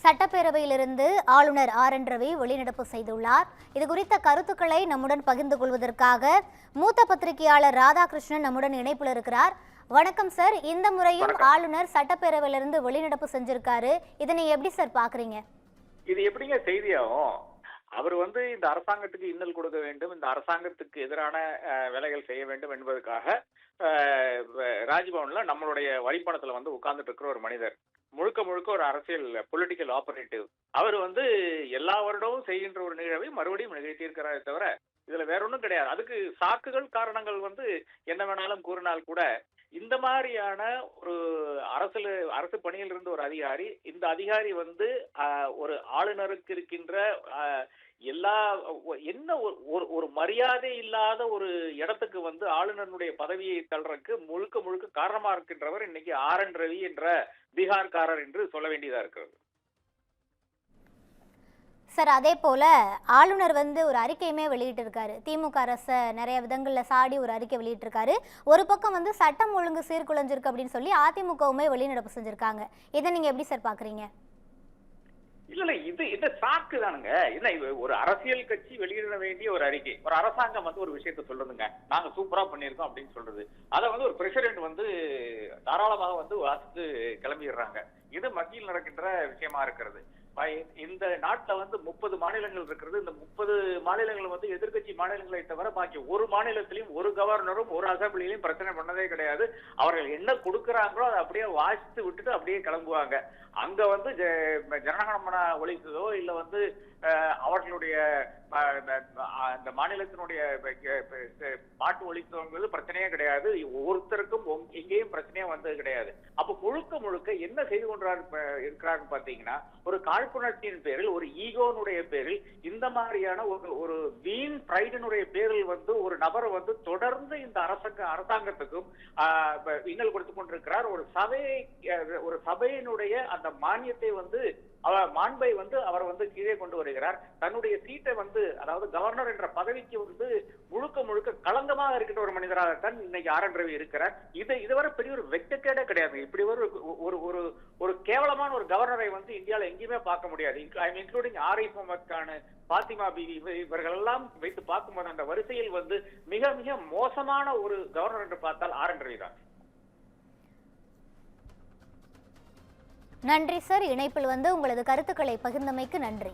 சட்டப்பேரவையிலிருந்து ஆளுநர் ஆர்.என். ரவி வெளிநடப்பு செய்துள்ளார். இது குறித்த கருத்துக்களை நம்முடன் பகிர்ந்து கொள்வதற்காக மூத்த பத்திரிகையாளர் ராதாகிருஷ்ணன் நம்முடன் இணைப்பில் இருக்கிறார். வணக்கம் சார். இந்த முறையும் ஆளுநர் சட்டப்பேரவையிலிருந்து வெளிநடப்பு செஞ்சிருக்காரு. இதனை எப்படி சார் பாக்குறீங்க? இது எப்படிங்க செய்தியாகும்? அவர் இந்த அரசாங்கத்துக்கு இன்னல் கொடுக்க வேண்டும், இந்த அரசாங்கத்துக்கு எதிரான வேலைகள் செய்ய வேண்டும் என்பதற்காக ராஜ்பவன்ல நம்மளுடைய வழிப்பணத்துல உட்கார்ந்துட்டு இருக்கிற ஒரு மனிதர். முழுக்க முழுக்க ஒரு அரசியல் பொலிட்டிக்கல் ஆபரேட்டிவ். அவர் எல்லா வருடமும் செய்கின்ற ஒரு நிகழ்வை மறுபடியும் நிகழ்த்தியிருக்கிறாரே தவிர இதுல வேற ஒன்றும் கிடையாது. அதுக்கு சாக்குகள் காரணங்கள் என்ன வேணாலும் கூறினால் கூட இந்த மாதிரியான ஒரு அரசு பணியில் இருந்த ஒரு அதிகாரி, இந்த அதிகாரி ஒரு ஆளுநருக்கு இருக்கின்ற ஒரு மரியாதை இல்லாத ஒரு இடத்துக்கு ஆளுநருடைய பதவியை தள்ளுறதுக்கு முழுக்க முழுக்க காரணமா இருக்கின்றவர் இன்னைக்கு ஆர்.என். ரவி என்ற பீகார்காரர் என்று சொல்ல வேண்டியதா இருக்கிறது. சார், அதே போல ஆளுநர் ஒரு அறிக்கையுமே வெளியிட்டிருக்காரு. திமுக அரசை நிறைய விதங்கள்ல சாடி ஒரு அறிக்கை வெளியிட்டிருக்காரு. ஒரு பக்கம் சட்டம் ஒழுங்கு சீர்குலைஞ்சிருக்கு அப்படின்னு சொல்லி அதிமுகவுமே வெளிநடப்பு செஞ்சிருக்காங்க. இதை நீங்க எப்படி சார் பாக்குறீங்க? இல்ல இது சாக்கு தானுங்க. என்ன ஒரு அரசியல் கட்சி வெளியிட வேண்டிய ஒரு அறிக்கை, ஒரு அரசாங்கம் ஒரு விஷயத்த சொல்றதுங்க, நாங்க சூப்பரா பண்ணிருக்கோம் அப்படின்னு சொல்றது, அதை ஒரு பிரசிடென்ட் தாராளமாக வாசித்து கிளம்பிடுறாங்க. இது மத்தியில் நடக்கின்ற விஷயமா இருக்கிறது. இந்த நாட்டுல 30 மாநிலங்கள் இருக்கிறது. இந்த 30 மாநிலங்கள் எதிர்கட்சி மாநிலங்களை தவிர பாக்கி ஒரு மாநிலத்திலையும் ஒரு கவர்னரும் ஒரு அசம்பிளிலையும் பிரச்சனை பண்ணதே கிடையாது. அவர்கள் என்ன கொடுக்கறாங்களோ அதை அப்படியே வாசித்து விட்டுட்டு அப்படியே கிளம்புவாங்க. அங்க ஜனகணமன ஒழித்ததோ இல்ல அவர்களுடைய இந்த மாநிலத்தினுடைய பாட்டு ஒழித்தோங்கிறது பிரச்சனையே கிடையாது. ஒவ்வொருத்தருக்கும் எங்கேயும் பிரச்சனையே வந்தது கிடையாது. அப்ப முழுக்க முழுக்க என்ன செய்து இருக்கிறாருன்னு பாத்தீங்கன்னா, ஒரு காழ்ப்புணர்ச்சியின் பேரில், ஒரு ஈகோனுடைய பேரில், இந்த மாதிரியான ஒரு வீண் பிரைடினுடைய பேரில் ஒரு நபர் தொடர்ந்து இந்த அரசாங்கத்துக்கும் இன்னல் கொடுத்துக் கொண்டிருக்கிறார். ஒரு சபையினுடைய அந்த மானியத்தை மாண்பை அவர் கீழே கொண்டு வருகிறார். தன்னுடைய சீட்டை அதாவது கவர்னர் என்ற பதவிக்கு முழுக்க முழுக்க களங்கமாக இருக்கின்ற ஒரு மனிதராகத்தான் இன்னைக்கு ஆர்.என். ரவி இருக்கிறார். இதுவரை பெரிய ஒரு வெட்கக்கேடே கிடையாது. இப்படி ஒரு கேவலமான ஒரு கவர்னரை இந்தியாவில் எங்கேயுமே பார்க்க முடியாது. இன்க்ளூடிங் ஆரிஃப் முகமது கான், பாத்திமா பிவி, இவர்கள் எல்லாம் வைத்து பார்க்கும்போது அந்த வரிசையில் மிக மிக மோசமான ஒரு கவர்னர் என்று பார்த்தால் ஆர்.என். ரவி தான். நன்றி சார். இணைப்பில் உங்களது கருத்துக்களை பகிர்ந்தமைக்கு நன்றி.